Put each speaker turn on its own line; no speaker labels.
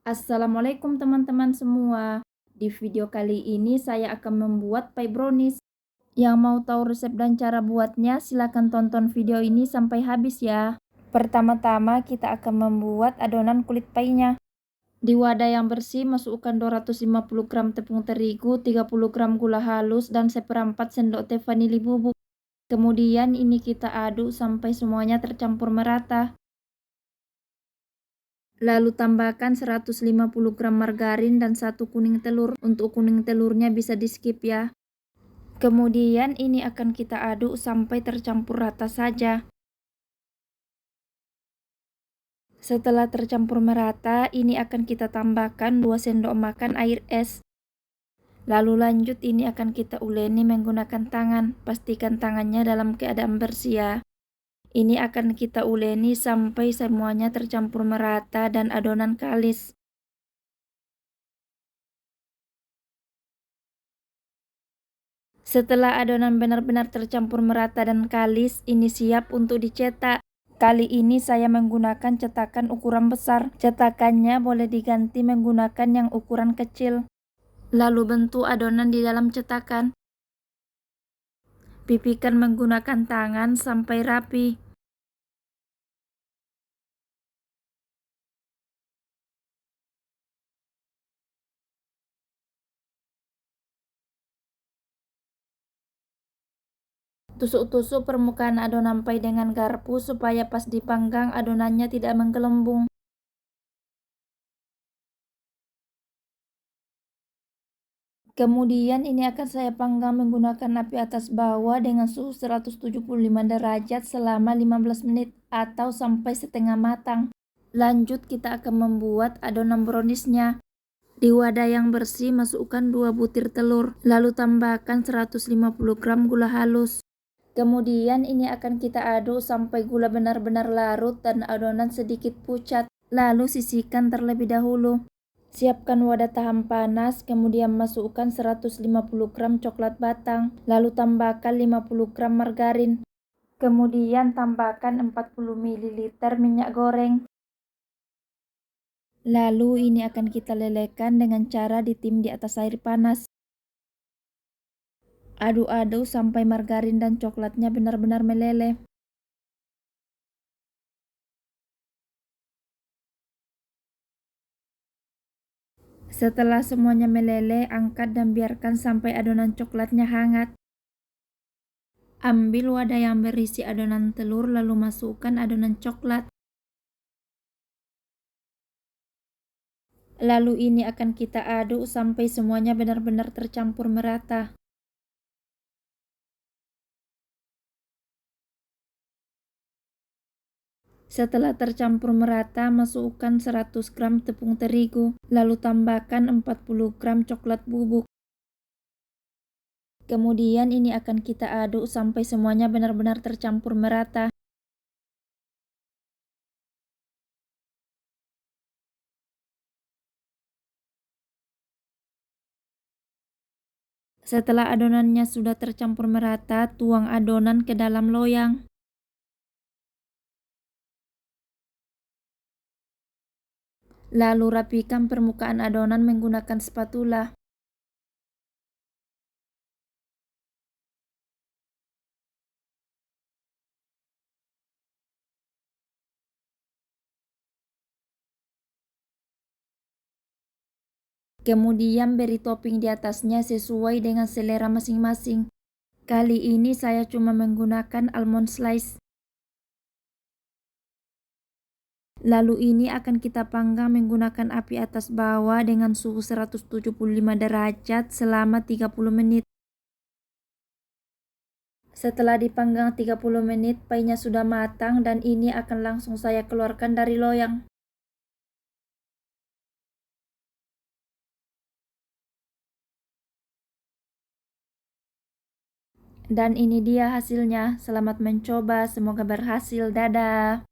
Assalamualaikum teman-teman semua. Di video kali ini saya akan membuat pie brownies. Yang mau tahu resep dan cara buatnya, silakan tonton video ini sampai habis ya. Pertama-tama kita akan membuat adonan kulit pie-nya. Di wadah yang bersih masukkan 250 gram tepung terigu, 30 gram gula halus, dan seperempat sendok teh vanili bubuk. Kemudian ini kita aduk sampai semuanya tercampur merata. Lalu tambahkan 150 gram margarin dan 1 kuning telur. Untuk kuning telurnya bisa di skip ya. Kemudian ini akan kita aduk sampai tercampur rata saja. Setelah tercampur merata, ini akan kita tambahkan 2 sendok makan air es. Lalu lanjut ini akan kita uleni menggunakan tangan. Pastikan tangannya dalam keadaan bersih ya. Ini akan kita uleni sampai semuanya tercampur merata dan adonan kalis. Setelah adonan benar-benar tercampur merata dan kalis, ini siap untuk dicetak. Kali ini saya menggunakan cetakan ukuran besar. Cetakannya boleh diganti menggunakan yang ukuran kecil. Lalu bentuk adonan di dalam cetakan. Pipihkan menggunakan tangan sampai rapi. Tusuk-tusuk permukaan adonan pie dengan garpu supaya pas dipanggang adonannya tidak menggelembung. Kemudian ini akan saya panggang menggunakan api atas bawah dengan suhu 175 derajat selama 15 menit atau sampai setengah matang. Lanjut kita akan membuat adonan browniesnya. Di wadah yang bersih masukkan 2 butir telur, lalu tambahkan 150 gram gula halus. Kemudian ini akan kita aduk sampai gula benar-benar larut dan adonan sedikit pucat. Lalu sisihkan terlebih dahulu. Siapkan wadah tahan panas, kemudian masukkan 150 gram coklat batang, lalu tambahkan 50 gram margarin. Kemudian tambahkan 40 ml minyak goreng. Lalu ini akan kita lelehkan dengan cara ditim di atas air panas. Aduk-aduk sampai margarin dan coklatnya benar-benar meleleh. Setelah semuanya meleleh, angkat dan biarkan sampai adonan coklatnya hangat. Ambil wadah yang berisi adonan telur lalu masukkan adonan coklat. Lalu ini akan kita aduk sampai semuanya benar-benar tercampur merata. Setelah tercampur merata, masukkan 100 gram tepung terigu, lalu tambahkan 40 gram coklat bubuk. Kemudian ini akan kita aduk sampai semuanya benar-benar tercampur merata. Setelah adonannya sudah tercampur merata, tuang adonan ke dalam loyang. Lalu rapikan permukaan adonan menggunakan spatula. Kemudian beri topping di atasnya sesuai dengan selera masing-masing. Kali ini saya cuma menggunakan almond slice. Lalu ini akan kita panggang menggunakan api atas bawah dengan suhu 175 derajat selama 30 menit. Setelah dipanggang 30 menit, pie-nya sudah matang dan ini akan langsung saya keluarkan dari loyang. Dan ini dia hasilnya. Selamat mencoba, semoga berhasil. Dadah.